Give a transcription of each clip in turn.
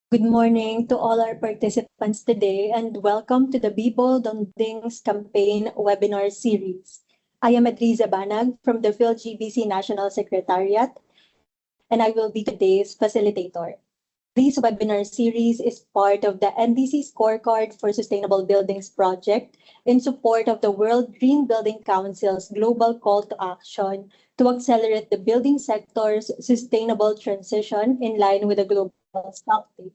Good morning to all our participants today and welcome to the Be Bold on Buildings campaign webinar series. I am Adriza Banag from the PHILGBC National Secretariat and I will be today's facilitator. This webinar series is part of the NDC Scorecard for Sustainable Buildings project in support of the World Green Building Council's global call to action to accelerate the building sector's sustainable transition in line with the global stocktake.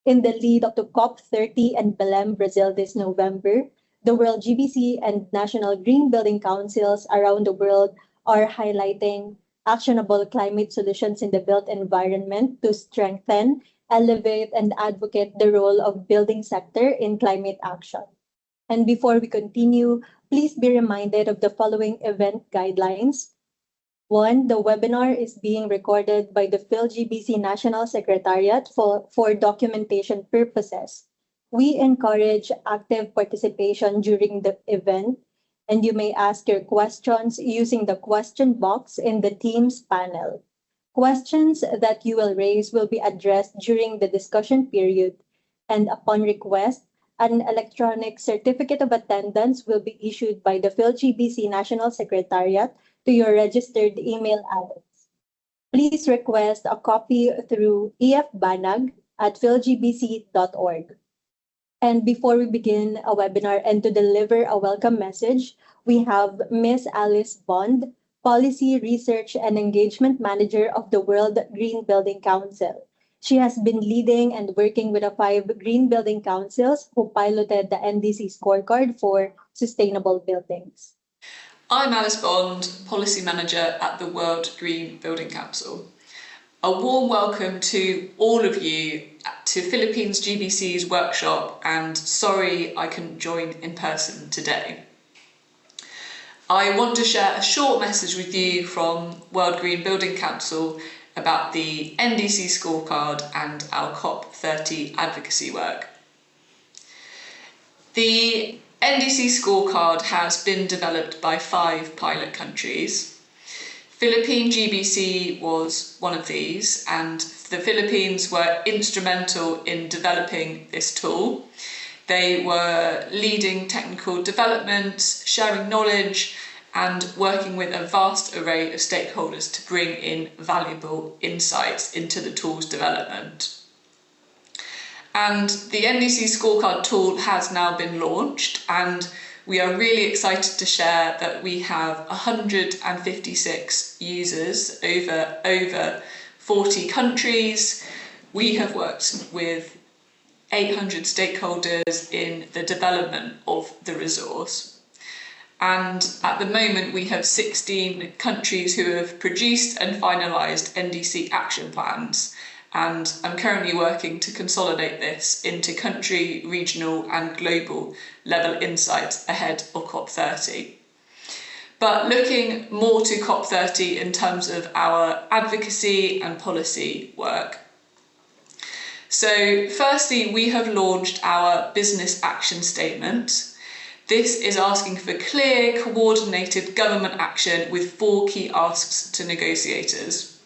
In the lead up to COP30 in Belém, Brazil this November, the World GBC and National Green Building Councils around the world are highlighting actionable climate solutions in the built environment to strengthen, elevate, and advocate the role of building sector in climate action. And before we continue, please be reminded of the following event guidelines. One, the webinar is being recorded by the PhilGBC National Secretariat for documentation purposes. We encourage active participation during the event, and you may ask your questions using the question box in the Teams panel. Questions that you will raise will be addressed during the discussion period, and upon request, an electronic certificate of attendance will be issued by the PhilGBC National Secretariat to your registered email address. Please request a copy through efbanag@philgbc.org. And before we begin a webinar and to deliver a welcome message, we have Ms. Alice Bond, Policy Research and Engagement Manager of the World Green Building Council. She has been leading and working with the 5 green building councils who piloted the NDC scorecard for sustainable buildings. I'm Alice Bond, Policy Manager at the World Green Building Council. A warm welcome to all of you to Philippines GBC's workshop, and sorry I couldn't join in person today. I want to share a short message with you from World Green Building Council about the NDC scorecard and our COP30 advocacy work. The NDC scorecard has been developed by 5 pilot countries. Philippine GBC was one of these, and the Philippines were instrumental in developing this tool. They were leading technical development, sharing knowledge, and working with a vast array of stakeholders to bring in valuable insights into the tool's development. And the NDC scorecard tool has now been launched, and we are really excited to share that we have 156 users over 40 countries. We have worked with 800 stakeholders in the development of the resource. And at the moment we have 16 countries who have produced and finalised NDC action plans. And I'm currently working to consolidate this into country, regional and global level insights ahead of COP30. But looking more to COP30 in terms of our advocacy and policy work. So firstly, we have launched our business action statement. This is asking for clear, coordinated government action with 4 key asks to negotiators.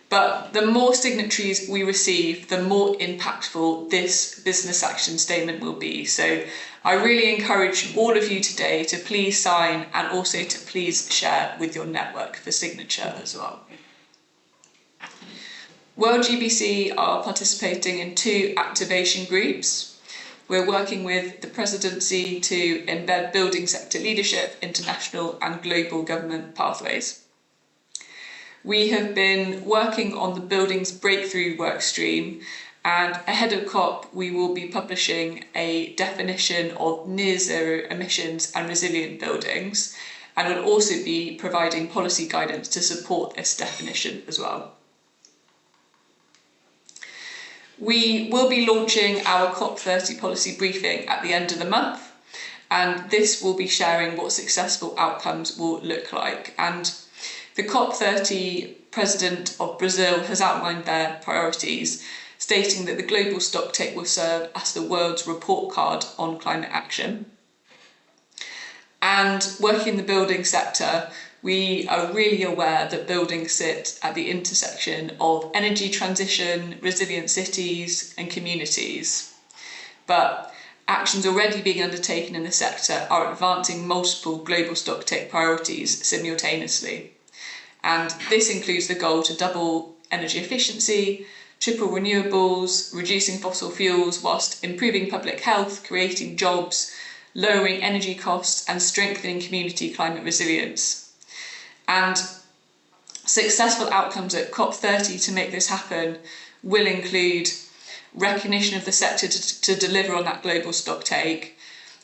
But the more signatories we receive, the more impactful this business action statement will be. So I really encourage all of you today to please sign and also to please share with your network for signature as well. World GBC are participating in 2 activation groups. We're working with the presidency to embed building sector leadership into national and global government pathways. We have been working on the Buildings Breakthrough workstream, and ahead of COP we will be publishing a definition of near zero emissions and resilient buildings, and will also be providing policy guidance to support this definition as well. We will be launching our COP30 policy briefing at the end of the month, and this will be sharing what successful outcomes will look like. And the COP30 President of Brazil has outlined their priorities, stating that the global stocktake will serve as the world's report card on climate action. And working in the building sector, we are really aware that buildings sit at the intersection of energy transition, resilient cities and communities. But actions already being undertaken in the sector are advancing multiple global stocktake priorities simultaneously. And this includes the goal to double energy efficiency, triple renewables, reducing fossil fuels whilst improving public health, creating jobs, lowering energy costs and strengthening community climate resilience. And successful outcomes at COP30 to make this happen will include recognition of the sector to deliver on that global stocktake,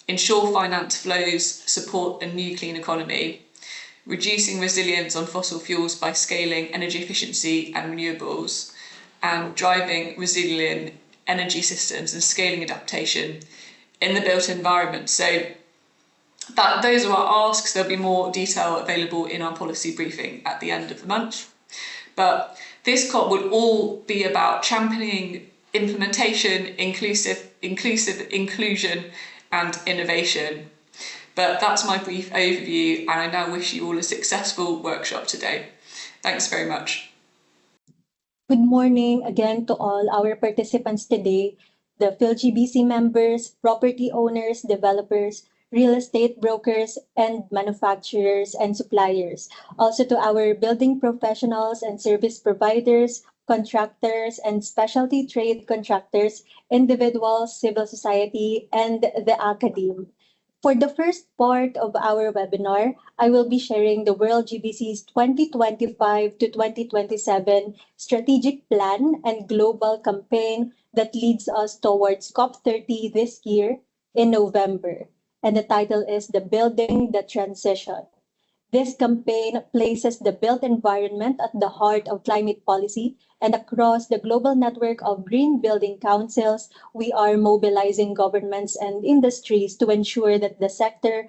ensure finance flows support a new clean economy, reducing resilience on fossil fuels by scaling energy efficiency and renewables, and driving resilient energy systems and scaling adaptation in the built environment. So those are our asks. There'll be more detail available in our policy briefing at the end of the month. But this COP would all be about championing implementation, inclusion and innovation. But that's my brief overview, and I now wish you all a successful workshop today. Thanks very much. Good morning again to all our participants today, the PHILGBC members, property owners, developers, real estate brokers, and manufacturers and suppliers. Also to our building professionals and service providers, contractors, and specialty trade contractors, individuals, civil society, and the academe. For the first part of our webinar, I will be sharing the World GBC's 2025 to 2027 strategic plan and global campaign that leads us towards COP30 this year in November. And the title is The Building the Transition. This campaign places the built environment at the heart of climate policy, and across the global network of green building councils, we are mobilizing governments and industries to ensure that the sector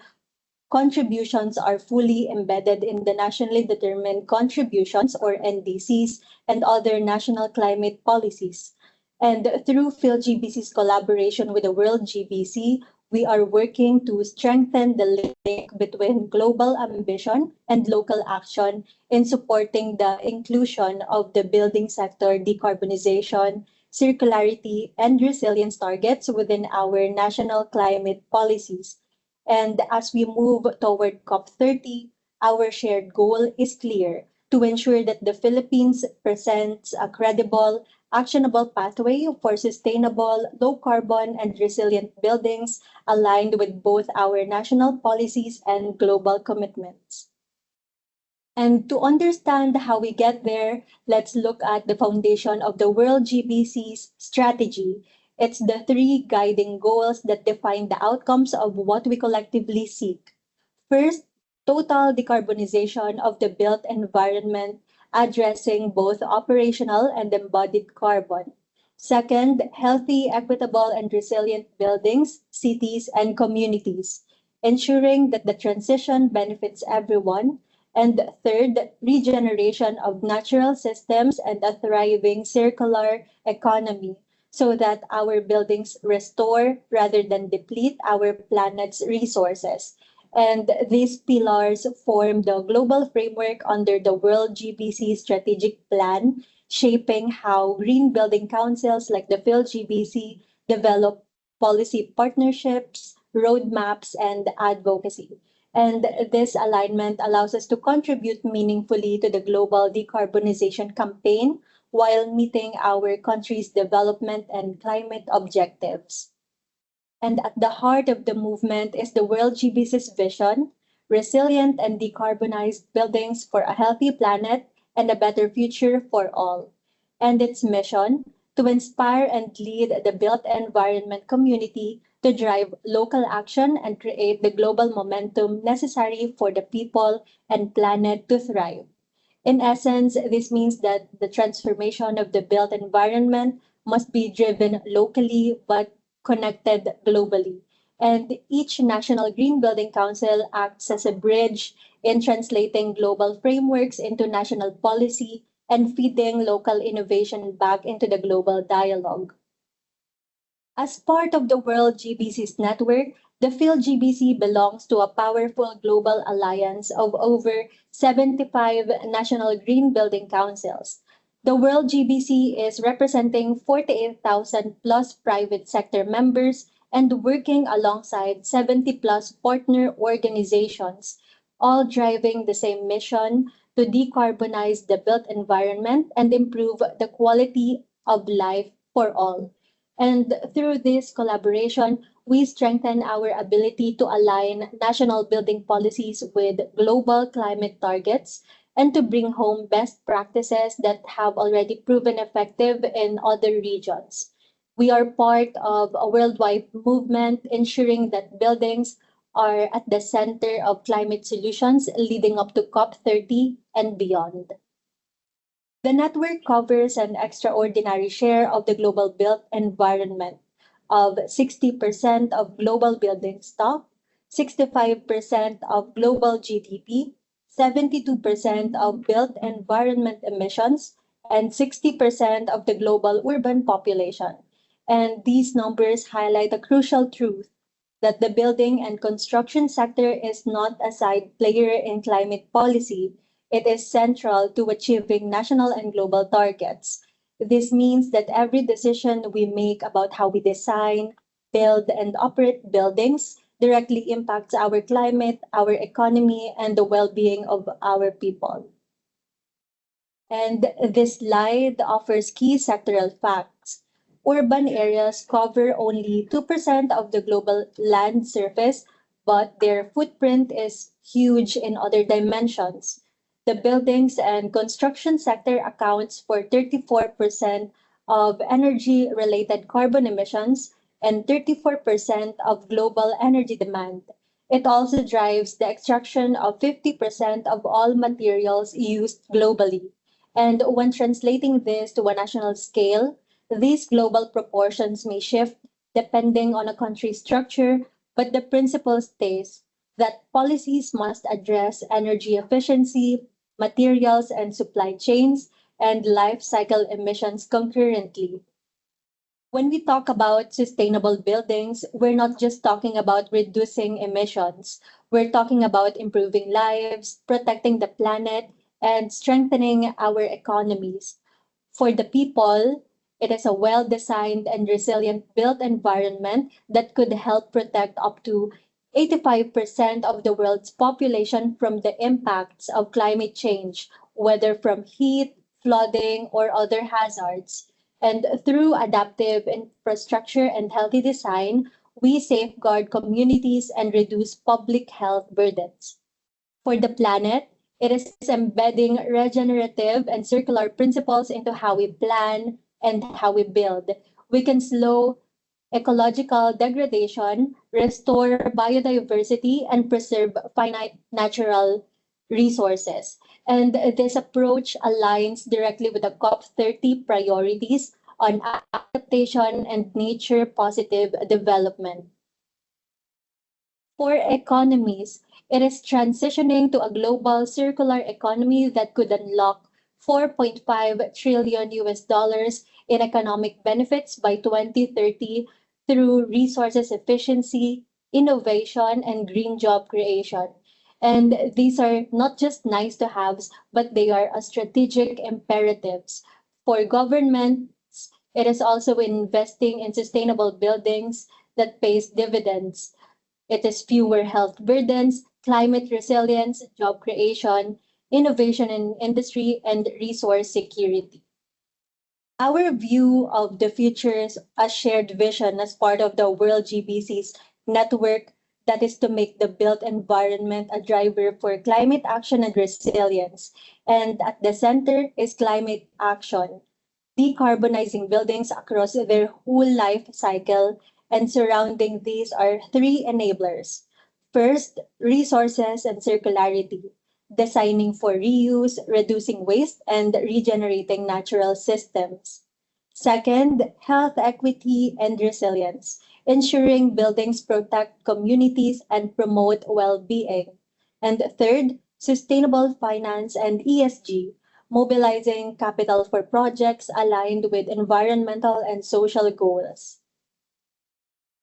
contributions are fully embedded in the nationally determined contributions, or NDCs, and other national climate policies. And through PhilGBC's collaboration with the World GBC, we are working to strengthen the link between global ambition and local action in supporting the inclusion of the building sector decarbonization, circularity, and resilience targets within our national climate policies. And as we move toward COP30, our shared goal is clear: to ensure that the Philippines presents a credible, actionable pathway for sustainable, low-carbon, and resilient buildings aligned with both our national policies and global commitments. And to understand how we get there, let's look at the foundation of the World GBC's strategy. It's the three guiding goals that define the outcomes of what we collectively seek. First, total decarbonization of the built environment, addressing both operational and embodied carbon. Second, healthy, equitable, and resilient buildings, cities, and communities, ensuring that the transition benefits everyone. And third, regeneration of natural systems and a thriving circular economy, so that our buildings restore rather than deplete our planet's resources. And these pillars form the global framework under the World GBC strategic plan, shaping how green building councils like the PhilGBC develop policy partnerships, roadmaps, and advocacy. And this alignment allows us to contribute meaningfully to the global decarbonization campaign while meeting our country's development and climate objectives. And at the heart of the movement is the World GBC's vision: resilient and decarbonized buildings for a healthy planet and a better future for all. And its mission: to inspire and lead the built environment community to drive local action and create the global momentum necessary for the people and planet to thrive. In essence, this means that the transformation of the built environment must be driven locally but connected globally. And each National Green Building Council acts as a bridge in translating global frameworks into national policy and feeding local innovation back into the global dialogue. As part of the World GBC's network, the PhilGBC belongs to a powerful global alliance of over 75 national green building councils. The World GBC is representing 48,000 plus private sector members and working alongside 70 plus partner organizations, all driving the same mission to decarbonize the built environment and improve the quality of life for all. And through this collaboration, we strengthen our ability to align national building policies with global climate targets and to bring home best practices that have already proven effective in other regions. We are part of a worldwide movement ensuring that buildings are at the center of climate solutions leading up to COP30 and beyond. The network covers an extraordinary share of the global built environment of 60% of global building stock, 65% of global GDP, 72% of built environment emissions, and 60% of the global urban population. And these numbers highlight a crucial truth that the building and construction sector is not a side player in climate policy. It is central to achieving national and global targets. This means that every decision we make about how we design, build, and operate buildings directly impacts our climate, our economy, and the well being of our people. And this slide offers key sectoral facts. Urban areas cover only 2% of the global land surface, but their footprint is huge in other dimensions. The buildings and construction sector accounts for 34% of energy-related carbon emissions and 34% of global energy demand. It also drives the extraction of 50% of all materials used globally. And when translating this to a national scale, these global proportions may shift depending on a country's structure, but the principle stays that policies must address energy efficiency, materials and supply chains, and life cycle emissions concurrently. When we talk about sustainable buildings, we're not just talking about reducing emissions. We're talking about improving lives, protecting the planet, and strengthening our economies. For the people, it is a well-designed and resilient built environment that could help protect up to 85% of the world's population from the impacts of climate change, whether from heat, flooding, or other hazards. And through adaptive infrastructure and healthy design, we safeguard communities and reduce public health burdens. For the planet, it is embedding regenerative and circular principles into how we plan and how we build. We can slow ecological degradation, restore biodiversity, and preserve finite natural resources. And this approach aligns directly with the COP30 priorities on adaptation and nature positive development. For economies, it is transitioning to a global circular economy that could unlock 4.5 trillion US dollars in economic benefits by 2030 through resources efficiency, innovation, and green job creation. And these are not just nice to haves, but they are a strategic imperatives. For governments, it is also investing in sustainable buildings that pays dividends. It is fewer health burdens, climate resilience, job creation, innovation in industry, and resource security. Our view of the future is a shared vision as part of the World GBC's network that is to make the built environment a driver for climate action and resilience. And at the center is climate action, decarbonizing buildings across their whole life cycle, and surrounding these are three enablers. First, resources and circularity, designing for reuse, reducing waste, and regenerating natural systems. Second, health equity and resilience, ensuring buildings protect communities and promote well-being. And third, sustainable finance and ESG, mobilizing capital for projects aligned with environmental and social goals.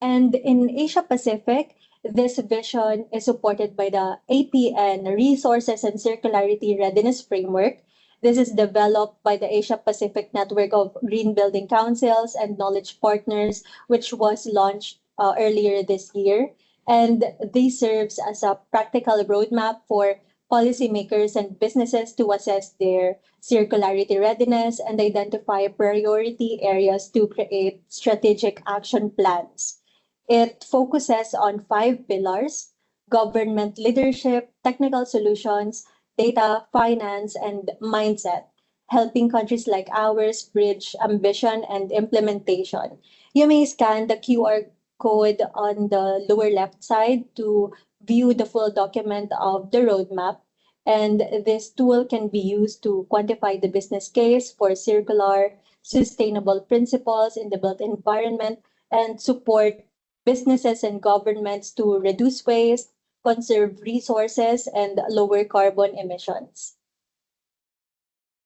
And in Asia Pacific, this vision is supported by the APN Resources and Circularity Readiness Framework. This is developed by the Asia Pacific Network of Green Building Councils and Knowledge Partners, which was launched earlier this year. And this serves as a practical roadmap for policymakers and businesses to assess their circularity readiness and identify priority areas to create strategic action plans. It focuses on five pillars: government leadership, technical solutions, data, finance, and mindset, helping countries like ours bridge ambition and implementation. You may scan the QR code on the lower left side to view the full document of the roadmap. And this tool can be used to quantify the business case for circular, sustainable principles in the built environment and support businesses and governments to reduce waste, conserve resources, and lower carbon emissions.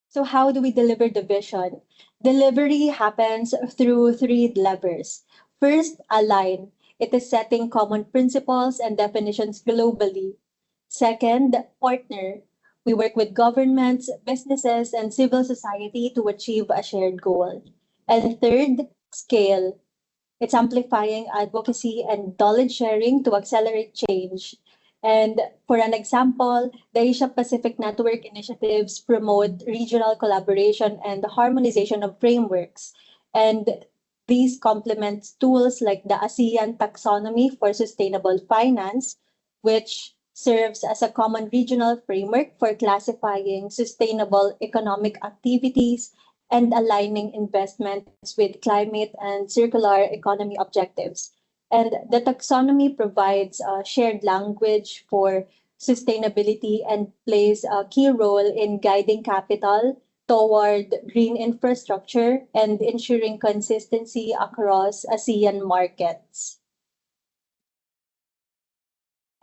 So how do we deliver the vision? Delivery happens through three levers. First, align. It is setting common principles and definitions globally. Second, partner. We work with governments, businesses, and civil society to achieve a shared goal. And third, scale. It's amplifying advocacy and knowledge sharing to accelerate change. And for an example, the Asia Pacific Network initiatives promote regional collaboration and the harmonization of frameworks. And these complement tools like the ASEAN Taxonomy for Sustainable Finance, which serves as a common regional framework for classifying sustainable economic activities and aligning investments with climate and circular economy objectives. And the taxonomy provides a shared language for sustainability and plays a key role in guiding capital toward green infrastructure and ensuring consistency across ASEAN markets.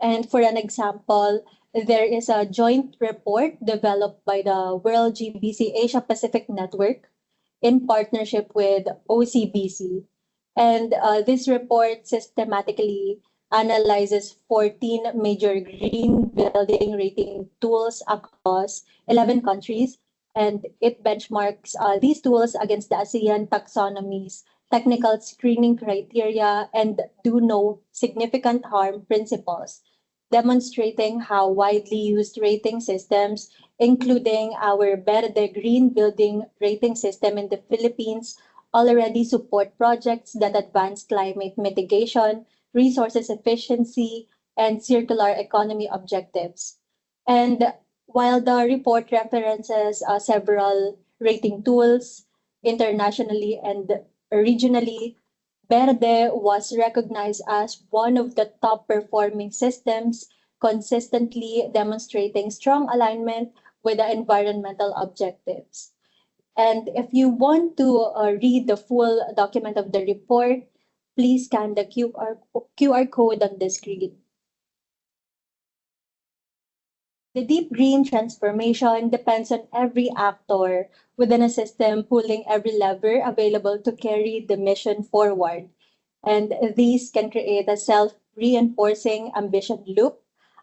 And for an example, there is a joint report developed by the World GBC Asia Pacific Network in partnership with OCBC. And this report systematically analyzes 14 major green building rating tools across 11 countries. And it benchmarks these tools against the ASEAN taxonomy's technical screening criteria and do no significant harm principles, demonstrating how widely used rating systems, including our Verde Green Building Rating System in the Philippines, already support projects that advance climate mitigation, resources efficiency, and circular economy objectives. And while the report references several rating tools internationally and regionally, Verde was recognized as one of the top performing systems, consistently demonstrating strong alignment with the environmental objectives. And if you want to read the full document of the report, please scan the QR code on the screen. The deep green transformation depends on every actor within a system pulling every lever available to carry the mission forward. And these can create a self-reinforcing ambition loop,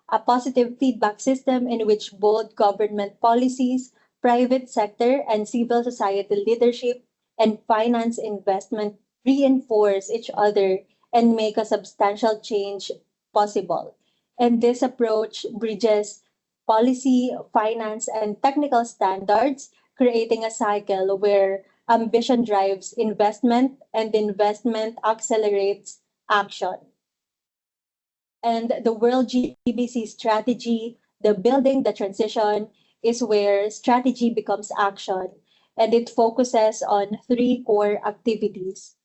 a positive feedback system in which both government policies, private sector, and civil society leadership and finance investment reinforce each other and make a substantial change possible. And this approach bridges policy, finance, and technical standards, creating a cycle where ambition drives investment and investment accelerates action. And the World GBC strategy, the building the transition, is where strategy becomes action. And it focuses on three core activities.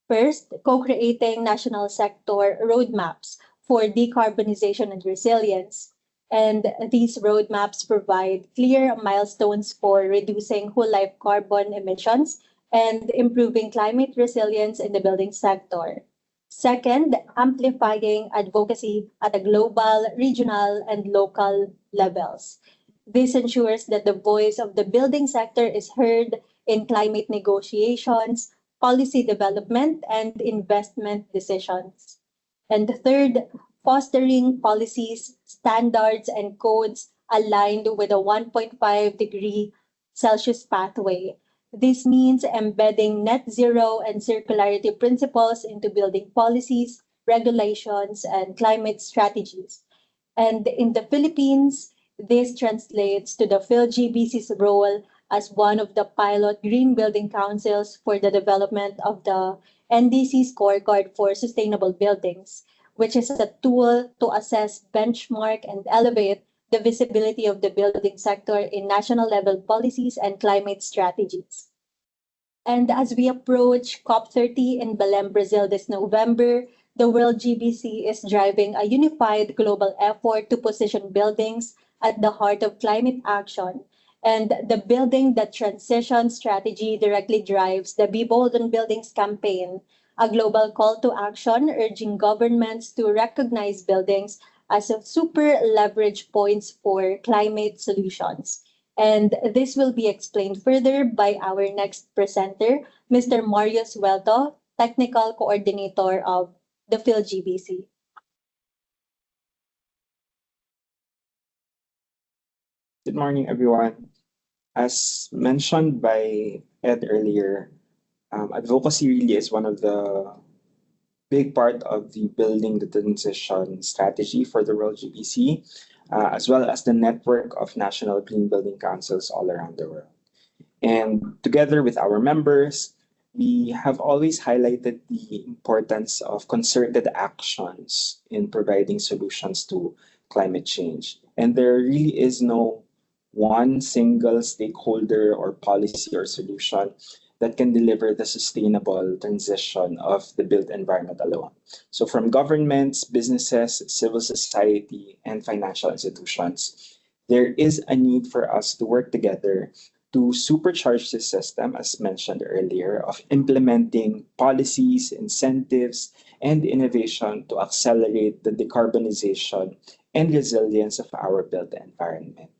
First, co-creating national sector roadmaps for decarbonization and resilience. And these roadmaps provide clear milestones for reducing whole life carbon emissions and improving climate resilience in the building sector. Second, amplifying advocacy at a global, regional, and local levels. This ensures that the voice of the building sector is heard in climate negotiations, policy development and investment decisions. And third, fostering policies, standards, and codes aligned with a 1.5 degree Celsius pathway. This means embedding net zero and circularity principles into building policies, regulations, and climate strategies. And in the Philippines, this translates to the PhilGBC's role as one of the pilot green building councils for the development of the NDC scorecard for sustainable buildings, which is a tool to assess, benchmark, and elevate the visibility of the building sector in national level policies and climate strategies. And as we approach COP30 in Belém, Brazil this November, the World GBC is driving a unified global effort to position buildings at the heart of climate action. And the Building That Transition strategy directly drives the Be Bold on Buildings campaign, a global call to action urging governments to recognize buildings as a super leverage points for climate solutions. And this will be explained further by our next presenter, Mr. Mario Suelto, Technical Coordinator of the PhilGBC. Good morning, everyone. As mentioned by Ed earlier, advocacy really is one of the big part of the building the transition strategy for the World GBC, as well as the network of national green building councils all around the world. And together with our members, we have always highlighted the importance of concerted actions in providing solutions to climate change. And there really is no one single stakeholder or policy or solution that can deliver the sustainable transition of the built environment alone. So from governments, businesses, civil society, and financial institutions, there is a need for us to work together to supercharge the system, as mentioned earlier, of implementing policies, incentives, and innovation to accelerate the decarbonization and resilience of our built environment.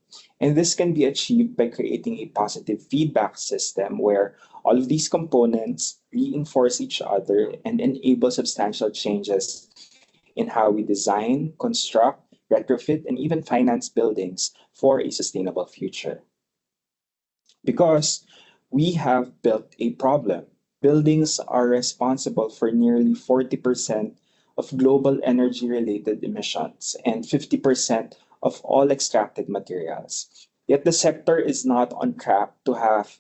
And this can be achieved by creating a positive feedback system where all of these components reinforce each other and enable substantial changes in how we design, construct, retrofit, and even finance buildings for a sustainable future. Because we have built a problem. Buildings are responsible for nearly 40% of global energy-related emissions and 50% of all extracted materials. Yet the sector is not on track to have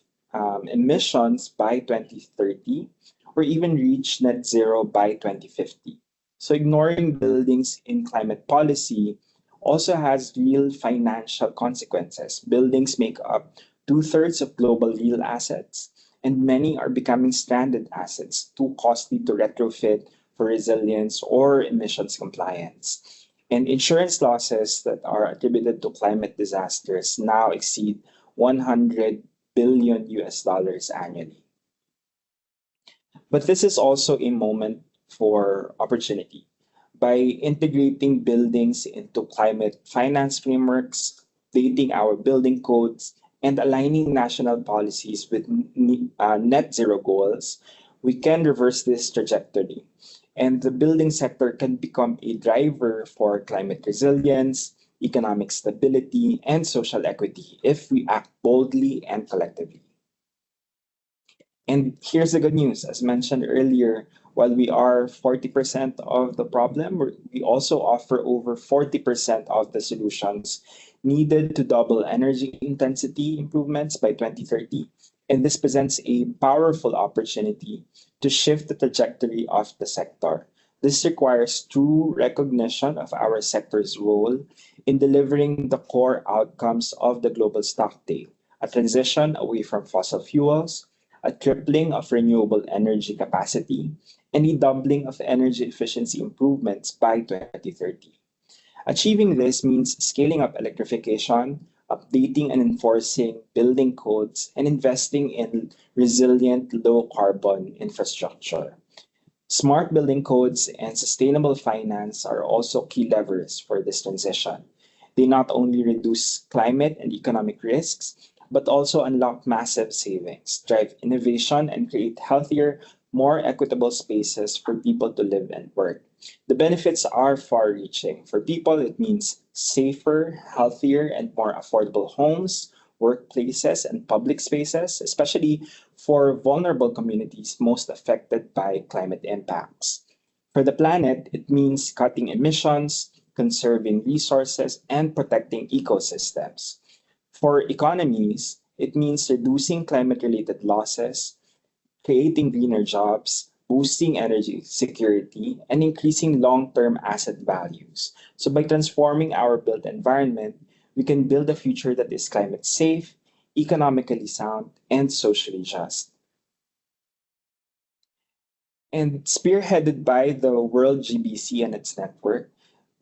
emissions by 2030 or even reach net zero by 2050. So ignoring buildings in climate policy also has real financial consequences. Buildings make up two-thirds of global real assets, and many are becoming stranded assets, too costly to retrofit for resilience or emissions compliance. And insurance losses that are attributed to climate disasters now exceed 100 billion US dollars annually. But this is also a moment for opportunity. By integrating buildings into climate finance frameworks, updating our building codes, and aligning national policies with net zero goals, we can reverse this trajectory. And the building sector can become a driver for climate resilience, economic stability, and social equity if we act boldly and collectively. And here's the good news. As mentioned earlier, while we are 40% of the problem, we also offer over 40% of the solutions needed to double energy intensity improvements by 2030. And this presents a powerful opportunity to shift the trajectory of the sector. This requires true recognition of our sector's role in delivering the core outcomes of the global stock take, a transition away from fossil fuels, a tripling of renewable energy capacity, and a doubling of energy efficiency improvements by 2030. Achieving this means scaling up electrification, updating and enforcing building codes, and investing in resilient, low-carbon infrastructure. Smart building codes and sustainable finance are also key levers for this transition. They not only reduce climate and economic risks, but also unlock massive savings, drive innovation, and create healthier, more equitable spaces for people to live and work. The benefits are far reaching. For people, it means safer, healthier, and more affordable homes, workplaces, and public spaces, especially for vulnerable communities most affected by climate impacts. For the planet, it means cutting emissions, conserving resources, and protecting ecosystems. For economies, it means reducing climate related losses, creating greener jobs, boosting energy security, and increasing long term asset values. So, by transforming our built environment, we can build a future that is climate safe, economically sound, and socially just. And spearheaded by the World GBC and its network,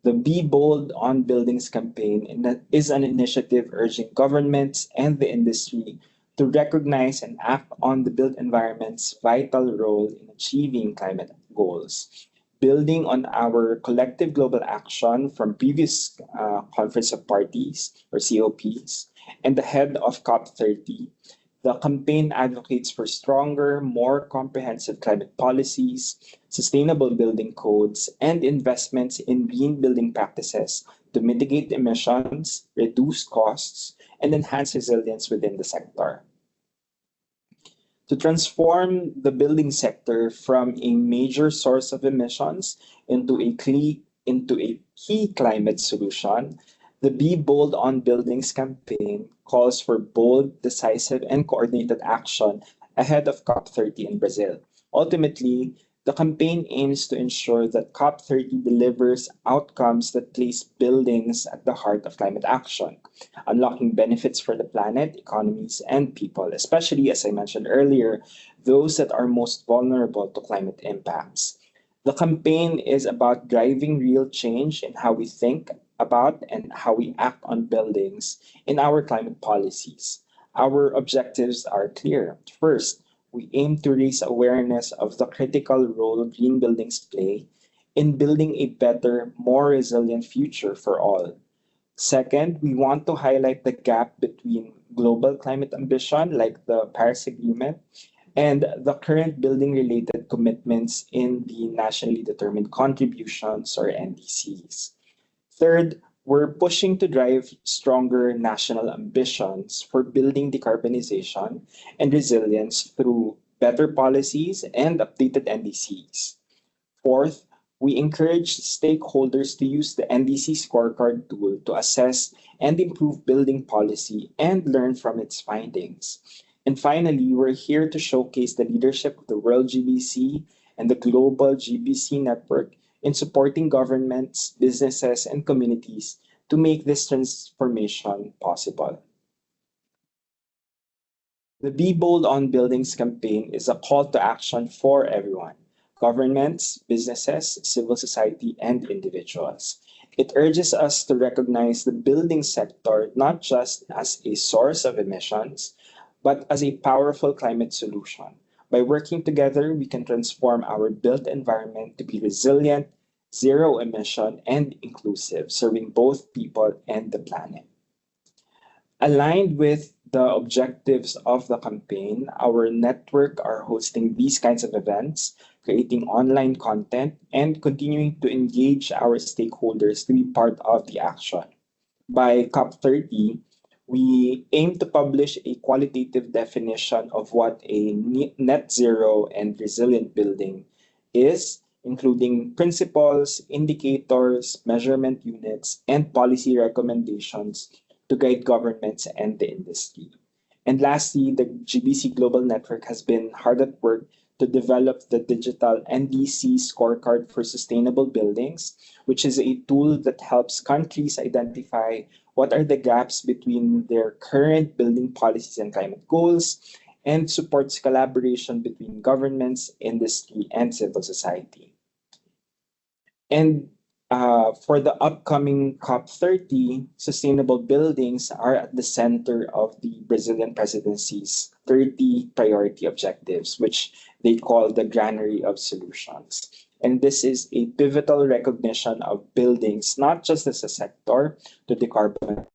the Be Bold on Buildings campaign is an initiative urging governments and the industry to recognize and act on the built environment's vital role in achieving climate goals. Building on our collective global action from previous Conference of Parties or COPs and the head of COP30, the campaign advocates for stronger, more comprehensive climate policies, sustainable building codes, and investments in green building practices to mitigate emissions, reduce costs, and enhance resilience within the sector. To transform the building sector from a major source of emissions into a key climate solution, the Be Bold on Buildings campaign calls for bold, decisive, and coordinated action ahead of COP30 in Brazil. Ultimately, the campaign aims to ensure that COP30 delivers outcomes that place buildings at the heart of climate action, unlocking benefits for the planet, economies, and people, especially, as I mentioned earlier, those that are most vulnerable to climate impacts. The campaign is about driving real change in how we think about and how we act on buildings in our climate policies. Our objectives are clear. First, we aim to raise awareness of the critical role green buildings play in building a better, more resilient future for all. Second, we want to highlight the gap between global climate ambition, like the Paris Agreement, and the current building related commitments in the nationally determined contributions or NDCs. Third, we're pushing to drive stronger national ambitions for building decarbonization and resilience through better policies and updated NDCs. Fourth, we encourage stakeholders to use the NDC scorecard tool to assess and improve building policy and learn from its findings. And finally, we're here to showcase the leadership of the World GBC and the Global GBC Network in supporting governments, businesses, and communities to make this transformation possible. The Be Bold on Buildings campaign is a call to action for everyone: governments, businesses, civil society, and individuals. It urges us to recognize the building sector not just as a source of emissions, but as a powerful climate solution. By working together, we can transform our built environment to be resilient, zero emission, and inclusive, serving both people and the planet. Aligned with the objectives of the campaign, our network are hosting these kinds of events, creating online content, and continuing to engage our stakeholders to be part of the action. By COP30, we aim to publish a qualitative definition of what a net zero and resilient building is, including principles, indicators, measurement units, and policy recommendations to guide governments and the industry. And lastly, the GBC Global Network has been hard at work to develop the digital NDC scorecard for sustainable buildings, which is a tool that helps countries identify what are the gaps between their current building policies and climate goals, and supports collaboration between governments, industry, and civil society. And for the upcoming COP30, sustainable buildings are at the center of the Brazilian presidency's 30 priority objectives, which they call the Granary of Solutions. And this is a pivotal recognition of buildings, not just as a sector to decarbonize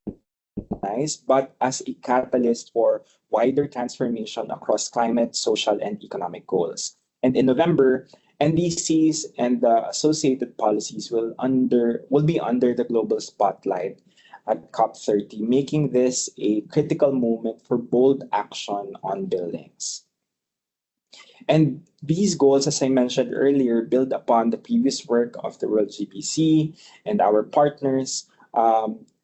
recognize, but as a catalyst for wider transformation across climate, social, and economic goals. And in November, NDCs and the associated policies will be under the global spotlight at COP30, making this a critical moment for bold action on buildings. And these goals, as I mentioned earlier, build upon the previous work of the World GBC and our partners,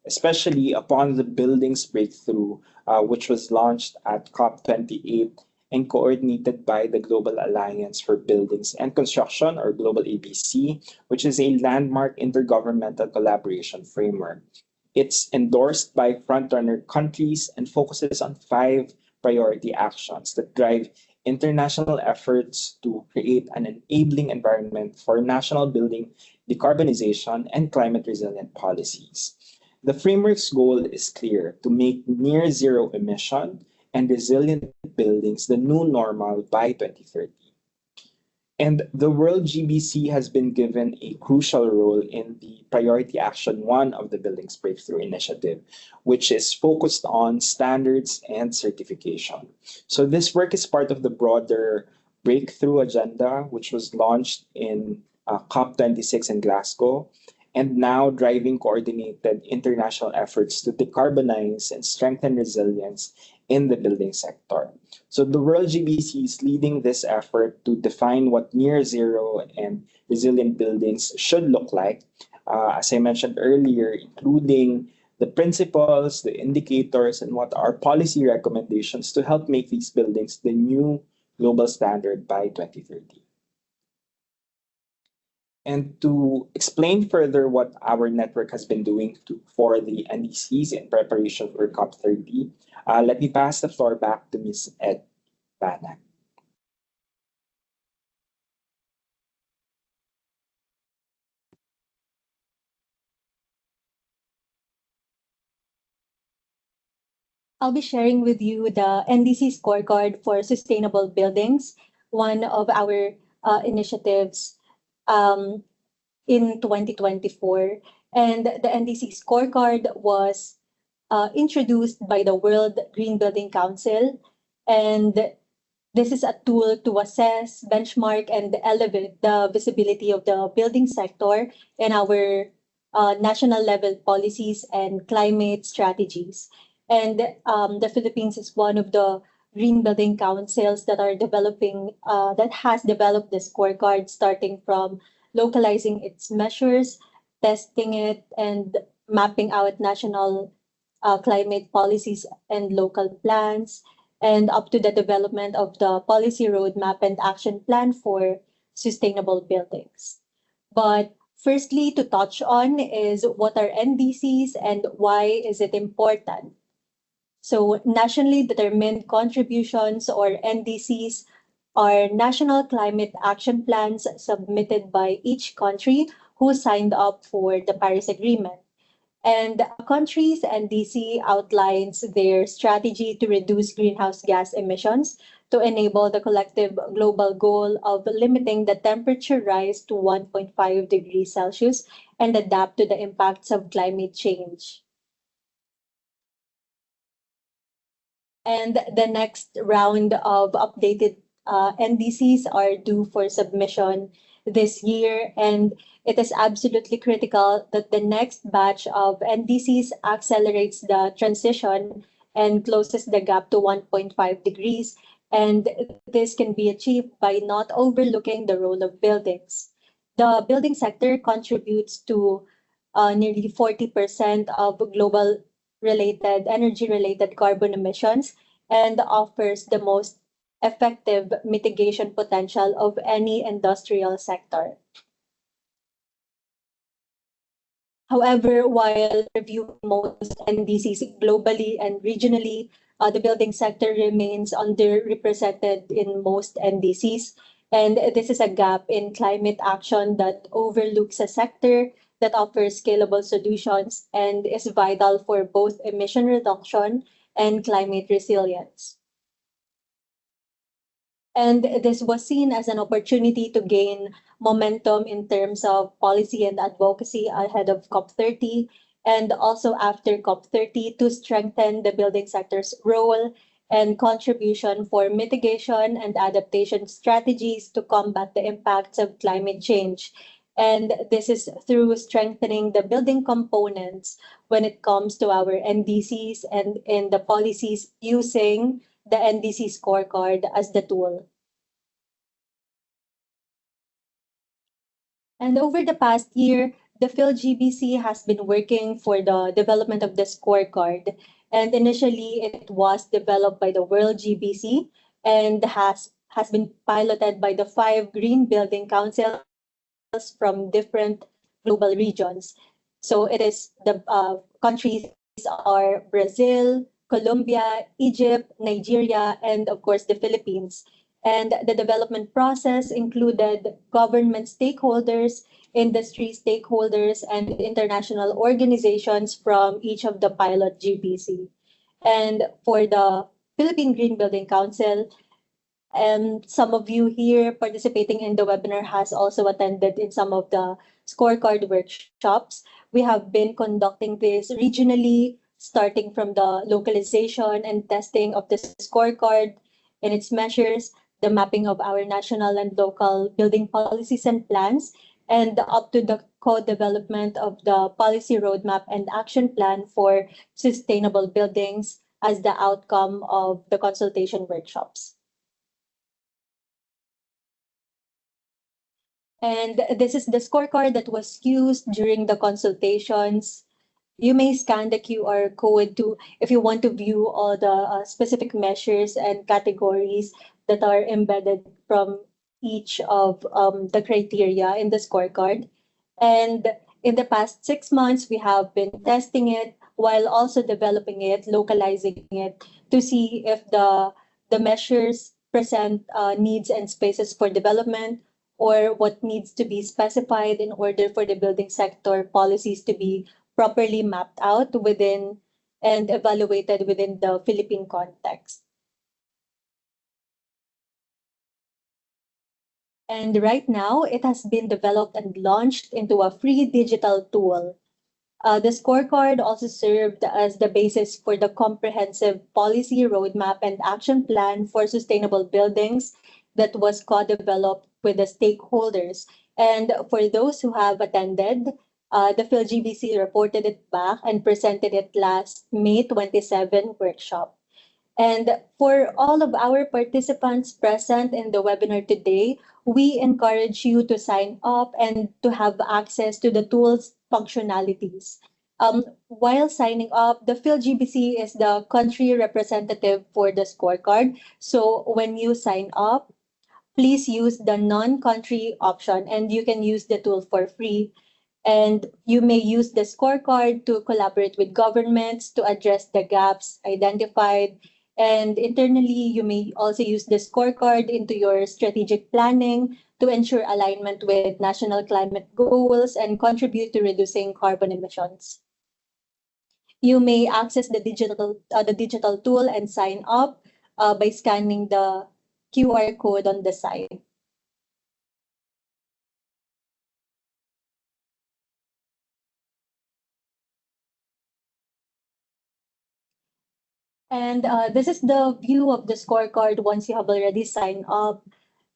especially upon the buildings breakthrough, which was launched at COP28 and coordinated by the Global Alliance for Buildings and Construction, or Global ABC, which is a landmark intergovernmental collaboration framework. It's endorsed by frontrunner countries and focuses on 5 priority actions that drive international efforts to create an enabling environment for national building decarbonization and climate resilient policies. The framework's goal is clear: to make near zero emission and resilient buildings the new normal by 2030. And the World GBC has been given a crucial role in the Priority Action 1 of the Buildings Breakthrough Initiative, which is focused on standards and certification. So this work is part of the broader Breakthrough Agenda, which was launched in COP26 in Glasgow, and now driving coordinated international efforts to decarbonize and strengthen resilience in the building sector. So the World GBC is leading this effort to define what near zero and resilient buildings should look like, as I mentioned earlier, including the principles, the indicators, and what are policy recommendations to help make these buildings the new global standard by 2030. And to explain further what our network has been doing for the NDCs in preparation for COP30, let me pass the floor back to Ms. Ed Banach. I'll be sharing with you the NDC scorecard for sustainable buildings, one of our initiatives in 2024. And the NDC scorecard was introduced by the World Green Building Council. And this is a tool to assess, benchmark, and elevate the visibility of the building sector in our national level policies and climate strategies. And the Philippines is one of the green building councils that are developing, that has developed the scorecard, starting from localizing its measures, testing it, and mapping out national climate policies and local plans, and up to the development of the policy roadmap and action plan for sustainable buildings. But firstly, to touch on is what are NDCs and why is it important? So nationally determined contributions, or NDCs, are national climate action plans submitted by each country who signed up for the Paris Agreement. And a country's NDC outlines their strategy to reduce greenhouse gas emissions to enable the collective global goal of limiting the temperature rise to 1.5 degrees Celsius and adapt to the impacts of climate change. And the next round of updated NDCs are due for submission this year, and it is absolutely critical that the next batch of NDCs accelerates the transition and closes the gap to 1.5 degrees. And this can be achieved by not overlooking the role of buildings. The building sector contributes to nearly 40% of global energy related carbon emissions, and offers the most effective mitigation potential of any industrial sector. However, while reviewing most NDCs globally and regionally, the building sector remains underrepresented in most NDCs. And this is a gap in climate action that overlooks a sector that offers scalable solutions and is vital for both emission reduction and climate resilience. And this was seen as an opportunity to gain momentum in terms of policy and advocacy ahead of COP30. and also after COP30 to strengthen the building sector's role and contribution for mitigation and adaptation strategies to combat the impacts of climate change. And this is through strengthening the building components when it comes to our NDCs and in the policies using the NDC scorecard as the tool. And over the past year, the PhilGBC has been working for the development of the scorecard. And initially, it was developed by the World GBC and has been piloted by the 5 Green Building Councils from different global regions. So it is the countries are Brazil, Colombia, Egypt, Nigeria, and of course the Philippines. And the development process included government stakeholders, industry stakeholders, and international organizations from each of the pilot GBC. And for the Philippine Green Building Council, and some of you here participating in the webinar has also attended in some of the scorecard workshops. We have been conducting this regionally, starting from the localization and testing of the scorecard and its measures, the mapping of our national and local building policies and plans, and up to the co-development of the policy roadmap and action plan for sustainable buildings as the outcome of the consultation workshops. And this is the scorecard that was used during the consultations. You may scan the QR code to if you want to view all the specific measures and categories that are embedded from each of the criteria in the scorecard. And in the past 6 months, we have been testing it while also developing it, localizing it to see if the measures present needs and spaces for development or what needs to be specified in order for the building sector policies to be properly mapped out within and evaluated within the Philippine context. And right now, it has been developed and launched into a free digital tool. The scorecard also served as the basis for the comprehensive policy roadmap and action plan for sustainable buildings that was co-developed with the stakeholders. And for those who have attended, the PhilGBC reported it back and presented it last May 27 workshop. And for all of our participants present in the webinar today, we encourage you to sign up and to have access to the tool's functionalities. While signing up, the PhilGBC is the country representative for the scorecard. So when you sign up, please use the non-country option and you can use the tool for free. And you may use the scorecard to collaborate with governments to address the gaps identified. And internally, you may also use the scorecard into your strategic planning to ensure alignment with national climate goals and contribute to reducing carbon emissions. You may access the digital tool and sign up by scanning the QR code on the side. And this is the view of the scorecard once you have already signed up.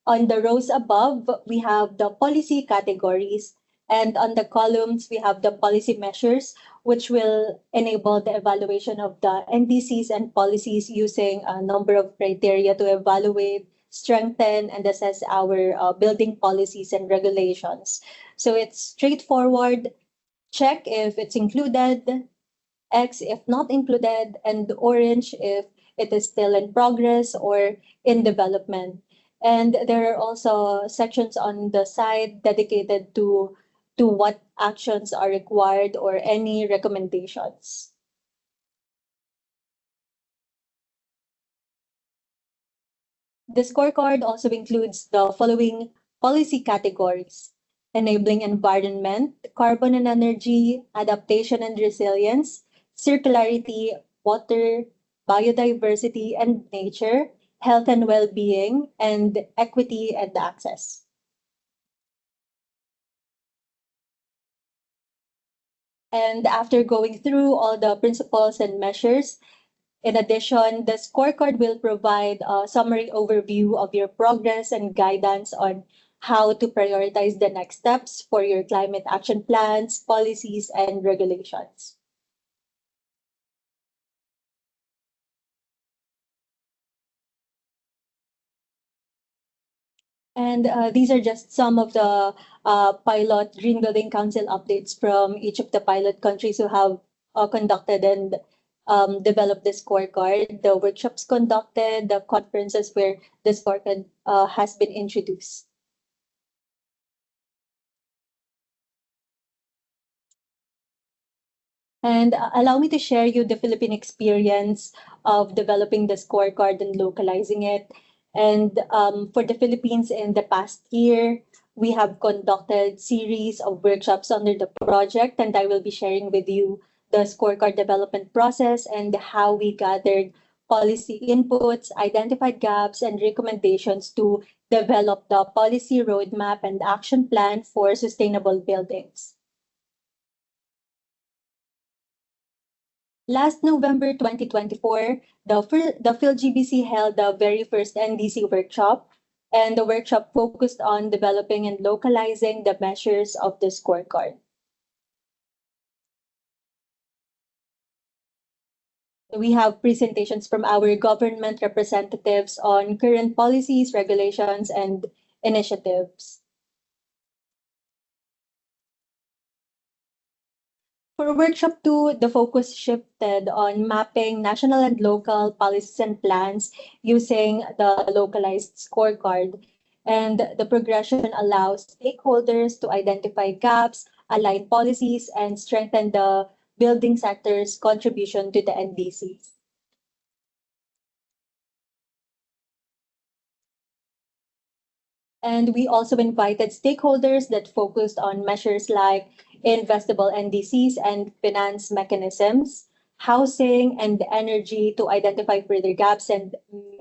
On the rows above, we have the policy categories. And on the columns, we have the policy measures, which will enable the evaluation of the NDCs and policies using a number of criteria to evaluate, strengthen, and assess our building policies and regulations. So it's straightforward. Check if it's included, X if not included, and orange if it is still in progress or in development. And there are also sections on the side dedicated to what actions are required or any recommendations. The scorecard also includes the following policy categories: enabling environment, carbon and energy, adaptation and resilience, circularity, water, biodiversity and nature, health and well-being, and equity and access. And after going through all the principles and measures, in addition, the scorecard will provide a summary overview of your progress and guidance on how to prioritize the next steps for your climate action plans, policies, and regulations. And these are just some of the pilot Green Building Council updates from each of the pilot countries who have conducted and developed the scorecard, the workshops conducted, the conferences where the scorecard has been introduced. And allow me to share you the Philippine experience of developing the scorecard and localizing it. And for the Philippines in the past year, we have conducted series of workshops under the project, and I will be sharing with you the scorecard development process and how we gathered policy inputs, identified gaps, and recommendations to develop the policy roadmap and action plan for sustainable buildings. Last November 2024, the PhilGBC held the very first NDC workshop, and the workshop focused on developing and localizing the measures of the scorecard. We have presentations from our government representatives on current policies, regulations, and initiatives. For workshop 2, the focus shifted on mapping national and local policies and plans using the localized scorecard. And the progression allows stakeholders to identify gaps, align policies, and strengthen the building sector's contribution to the NDCs. And we also invited stakeholders that focused on measures like investable NDCs and finance mechanisms, housing, and energy to identify further gaps and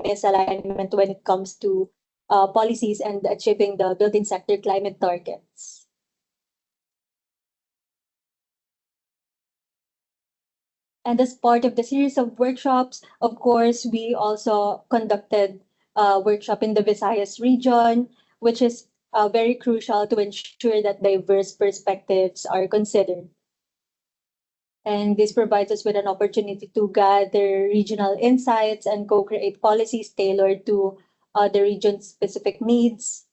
misalignment when it comes to policies and achieving the building sector climate targets. And as part of the series of workshops, of course, we also conducted a workshop in the Visayas region, which is very crucial to ensure that diverse perspectives are considered. And this provides us with an opportunity to gather regional insights and co-create policies tailored to the region's specific needs.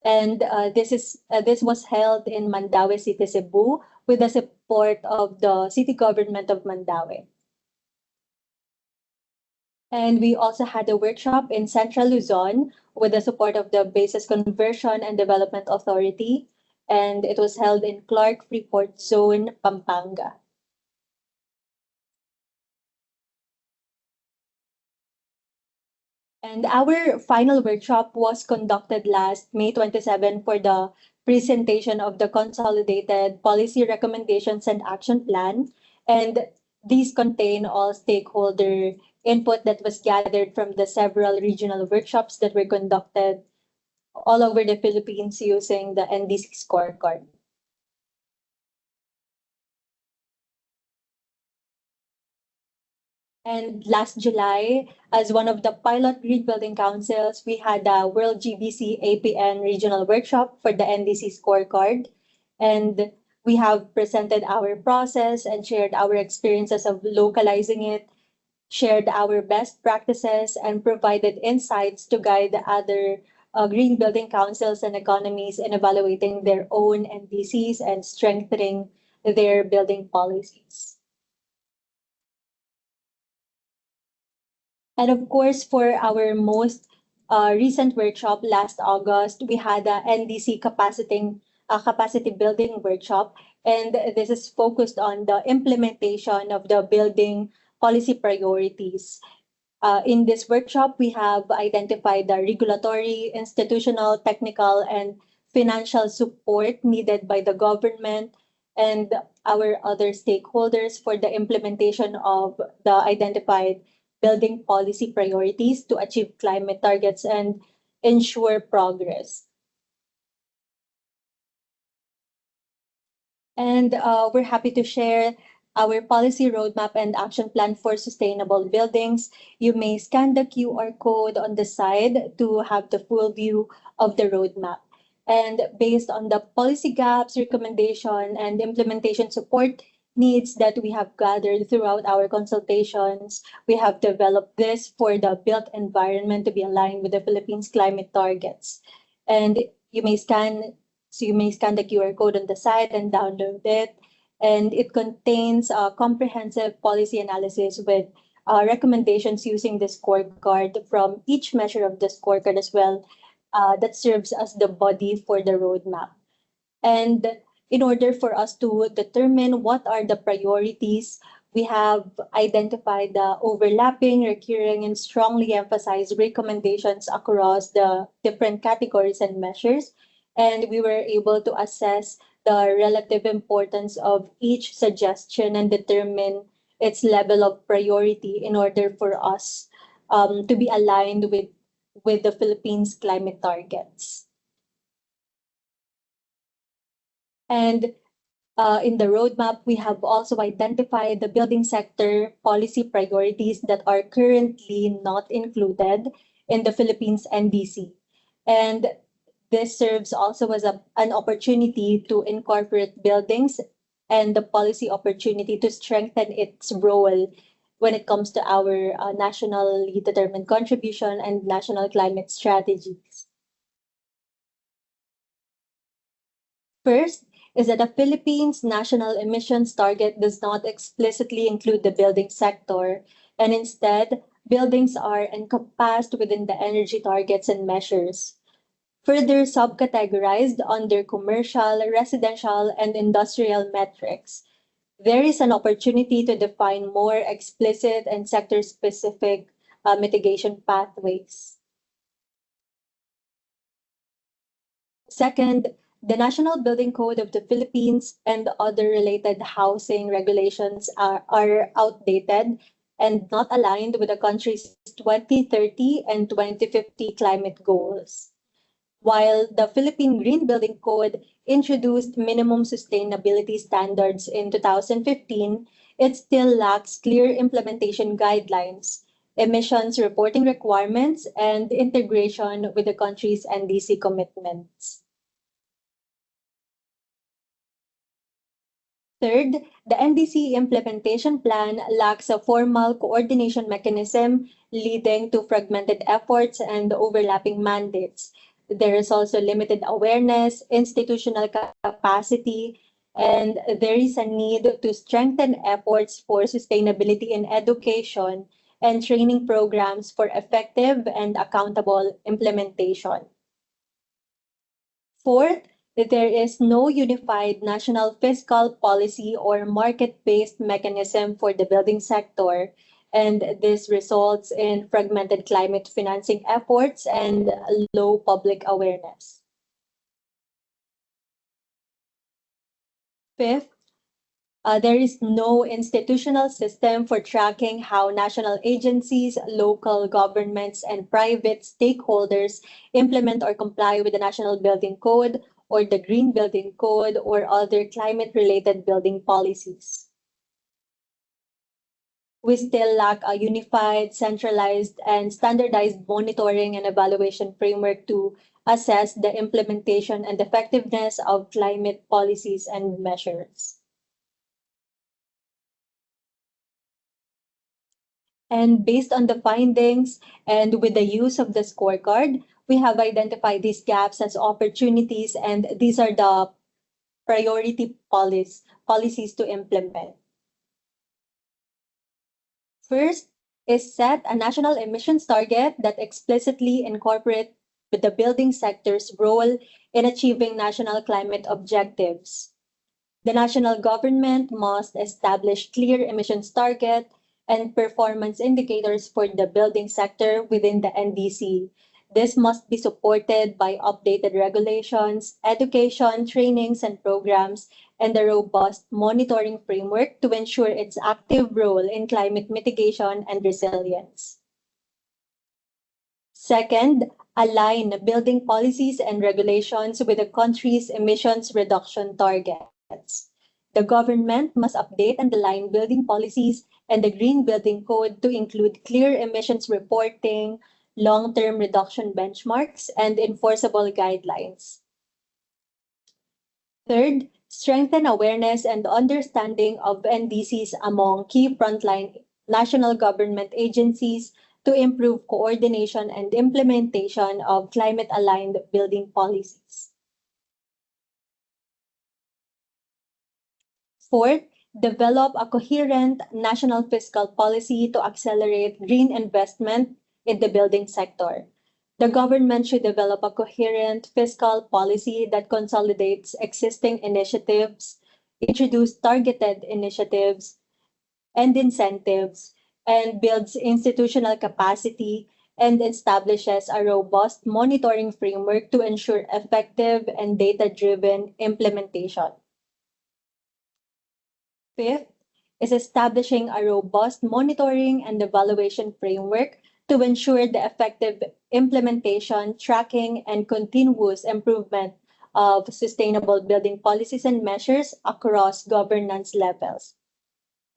And this was held in Mandaue City, Cebu, with the support of the city government of Mandaue. And we also had a workshop in Central Luzon with the support of the Bases Conversion and Development Authority, and it was held in Clark Freeport Zone, Pampanga. And our final workshop was conducted last May 27 for the presentation of the consolidated policy recommendations and action plan. And these contain all stakeholder input that was gathered from the several regional workshops that were conducted all over the Philippines using the NDC scorecard. And last July, as one of the pilot green building councils, we had a World GBC APN regional workshop for the NDC scorecard. And we have presented our process and shared our experiences of localizing it, shared our best practices, and provided insights to guide the other green building councils and economies in evaluating their own NDCs and strengthening their building policies. And of course, for our most recent workshop last August, we had a NDC capacity building workshop. And this is focused on the implementation of the building policy priorities. In this workshop, we have identified the regulatory, institutional, technical, and financial support needed by the government and our other stakeholders for the implementation of the identified building policy priorities to achieve climate targets and ensure progress. And we're happy to share our policy roadmap and action plan for sustainable buildings. You may scan the QR code on the side to have the full view of the roadmap. And based on the policy gaps, recommendation, and implementation support needs that we have gathered throughout our consultations, we have developed this for the built environment to be aligned with the Philippines climate targets. And you may scan you may scan the QR code on the side and download it. And it contains a comprehensive policy analysis with recommendations using the scorecard from each measure of the scorecard as well, that serves as the body for the roadmap. And in order for us to determine what are the priorities, we have identified the overlapping, recurring, and strongly emphasized recommendations across the different categories and measures. And we were able to assess the relative importance of each suggestion and determine its level of priority in order for us to be aligned with the Philippines climate targets. And in the roadmap, we have also identified the building sector policy priorities that are currently not included in the Philippines NDC. And this serves also as an opportunity to incorporate buildings and the policy opportunity to strengthen its role when it comes to our nationally determined contribution and national climate strategies. First is that the Philippines' national emissions target does not explicitly include the building sector, and instead, buildings are encompassed within the energy targets and measures, further subcategorized under commercial, residential, and industrial metrics. There is an opportunity to define more explicit and sector-specific mitigation pathways. Second, the National Building Code of the Philippines and other related housing regulations are outdated and not aligned with the country's 2030 and 2050 climate goals. While the Philippine Green Building Code introduced minimum sustainability standards in 2015, it still lacks clear implementation guidelines, emissions reporting requirements, and integration with the country's NDC commitments. Third, the NDC implementation plan lacks a formal coordination mechanism, leading to fragmented efforts and overlapping mandates. There is also limited awareness, institutional capacity, and there is a need to strengthen efforts for sustainability in education and training programs for effective and accountable implementation. Fourth, there is no unified national fiscal policy or market-based mechanism for the building sector, and this results in fragmented climate financing efforts and low public awareness. Fifth, there is no institutional system for tracking how national agencies, local governments, and private stakeholders implement or comply with the National Building Code or the Green Building Code or other climate-related building policies. We still lack a unified, centralized, and standardized monitoring and evaluation framework to assess the implementation and effectiveness of climate policies and measures. And based on the findings and with the use of the scorecard, we have identified these gaps as opportunities, and these are the priority policies to implement. First is set a national emissions target that explicitly incorporates the building sector's role in achieving national climate objectives. The national government must establish clear emissions target and performance indicators for the building sector within the NDC. This must be supported by updated regulations, education, trainings, and programs, and a robust monitoring framework to ensure its active role in climate mitigation and resilience. Second, align building policies and regulations with the country's emissions reduction targets. The government must update and align building policies and the Green Building Code to include clear emissions reporting, long-term reduction benchmarks, and enforceable guidelines. Third, strengthen awareness and understanding of NDCs among key frontline national government agencies to improve coordination and implementation of climate-aligned building policies. Fourth, develop a coherent national fiscal policy to accelerate green investment in the building sector. The government should develop a coherent fiscal policy that consolidates existing initiatives, introduce targeted initiatives and incentives, and builds institutional capacity and establishes a robust monitoring framework to ensure effective and data-driven implementation. Fifth is establishing a robust monitoring and evaluation framework to ensure the effective implementation, tracking, and continuous improvement of sustainable building policies and measures across governance levels.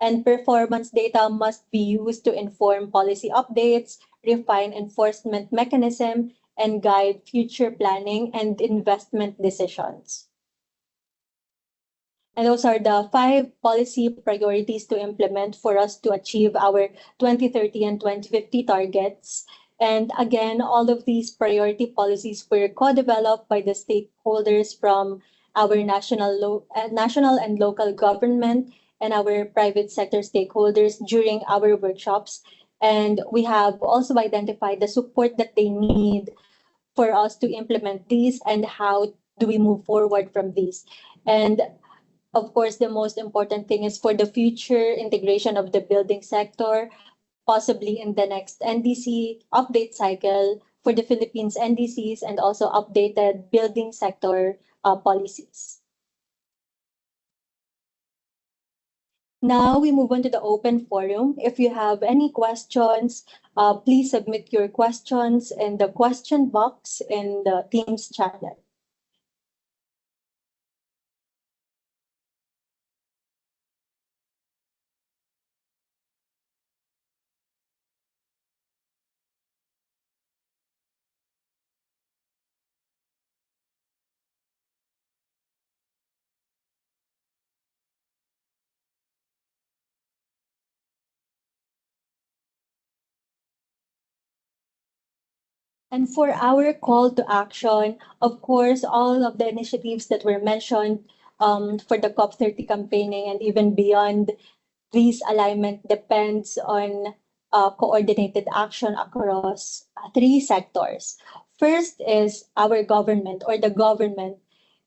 And performance data must be used to inform policy updates, refine enforcement mechanism, and guide future planning and investment decisions. And those are the 5 policy priorities to implement for us to achieve our 2030 and 2050 targets. And again, all of these priority policies were co-developed by the stakeholders from our national and local government and our private sector stakeholders during our workshops. And we have also identified the support that they need for us to implement these and how do we move forward from these. And of course, the most important thing is for the future integration of the building sector, possibly in the next NDC update cycle for the Philippines NDCs and also updated building sector policies. Now we move on to the open forum. If you have any questions, please submit your questions in the question box in the Teams channel. And for our call to action, of course, all of the initiatives that were mentioned for the COP30 campaigning and even beyond, this alignment depends on coordinated action across 3 sectors. First is our government or the government.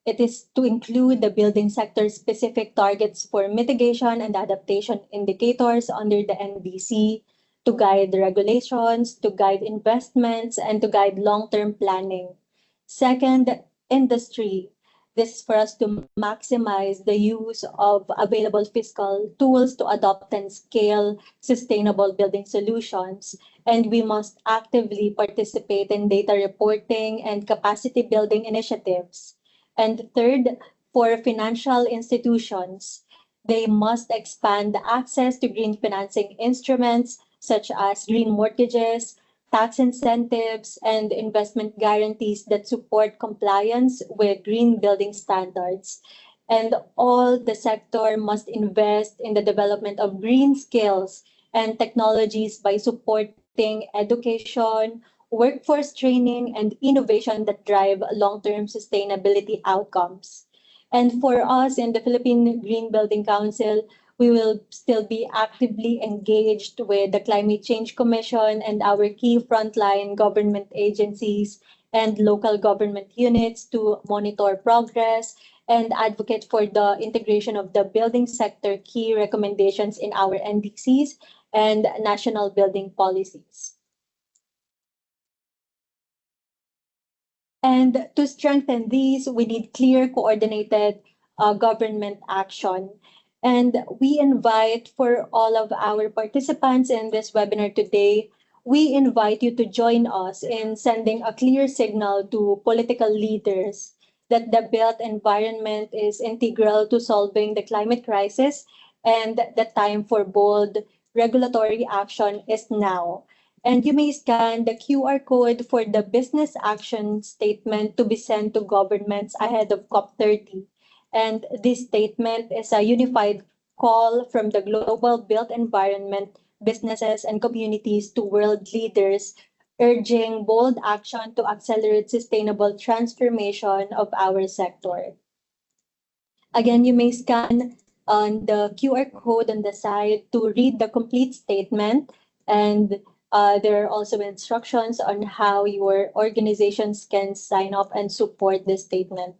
It is to include the building sector specific targets for mitigation and adaptation indicators under the NDC, to guide the regulations, to guide investments, and to guide long-term planning. Second, industry. This is for us to maximize the use of available fiscal tools to adopt and scale sustainable building solutions. And we must actively participate in data reporting and capacity building initiatives. And third, for financial institutions, they must expand access to green financing instruments such as green mortgages, tax incentives, and investment guarantees that support compliance with green building standards. And all the sector must invest in the development of green skills and technologies by supporting education, workforce training, and innovation that drive long-term sustainability outcomes. And for us in the Philippine Green Building Council, we will still be actively engaged with the Climate Change Commission and our key frontline government agencies and local government units to monitor progress and advocate for the integration of the building sector key recommendations in our NDCs and national building policies. And to strengthen these, we need clear, coordinated government action. And we invite for all of our participants in this webinar today, we invite you to join us in sending a clear signal to political leaders that the built environment is integral to solving the climate crisis, and the time for bold regulatory action is now. And you may scan the QR code for the business action statement to be sent to governments ahead of COP30. And this statement is a unified call from the global built environment, businesses, and communities to world leaders, urging bold action to accelerate sustainable transformation of our sector. Again, you may scan on the QR code on the side to read the complete statement, and there are also instructions on how your organizations can sign up and support this statement.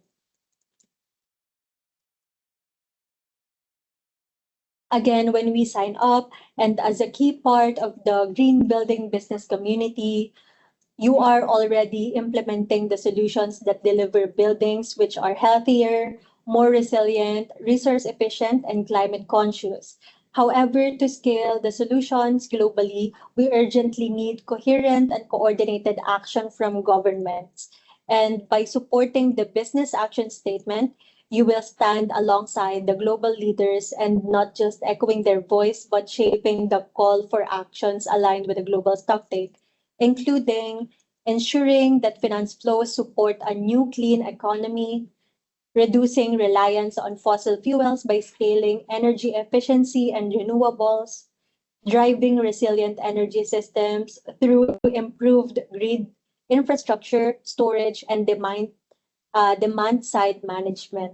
Again, when we sign up and as a key part of the green building business community, you are already implementing the solutions that deliver buildings which are healthier, more resilient, resource efficient, and climate conscious. However, to scale the solutions globally, we urgently need coherent and coordinated action from governments. And by supporting the business action statement, you will stand alongside the global leaders and not just echoing their voice, but shaping the call for actions aligned with the global stocktake, including ensuring that finance flows support a new clean economy, reducing reliance on fossil fuels by scaling energy efficiency and renewables, driving resilient energy systems through improved grid infrastructure, storage, and demand side management,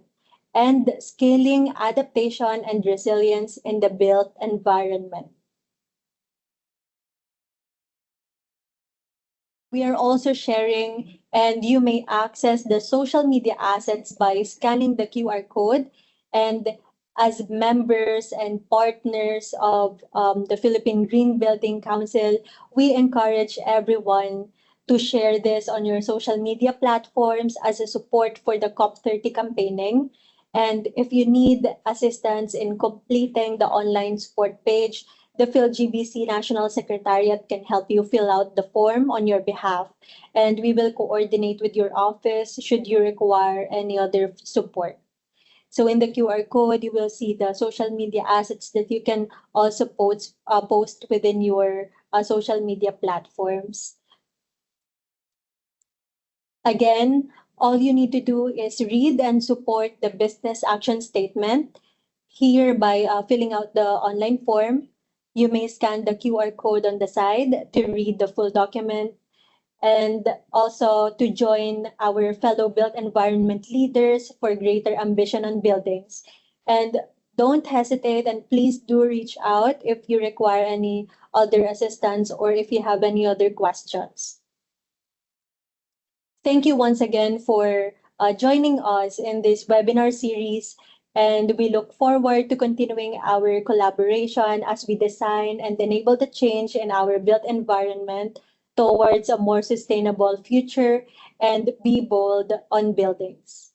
and scaling adaptation and resilience in the built environment. We are also sharing, and you may access the social media assets by scanning the QR code. And as members and partners of the Philippine Green Building Council, we encourage everyone to share this on your social media platforms as a support for the COP30 campaigning. And if you need assistance in completing the online support page, the PhilGBC National Secretariat can help you fill out the form on your behalf, and we will coordinate with your office should you require any other support. So in the QR code, you will see the social media assets that you can also post within your social media platforms. Again, all you need to do is read and support the business action statement here by filling out the online form. You may scan the QR code on the side to read the full document and also to join our fellow built environment leaders for greater ambition on buildings. And don't hesitate, and please do reach out if you require any other assistance or if you have any other questions. Thank you once again for joining us in this webinar series, and we look forward to continuing our collaboration as we design and enable the change in our built environment towards a more sustainable future and be bold on buildings.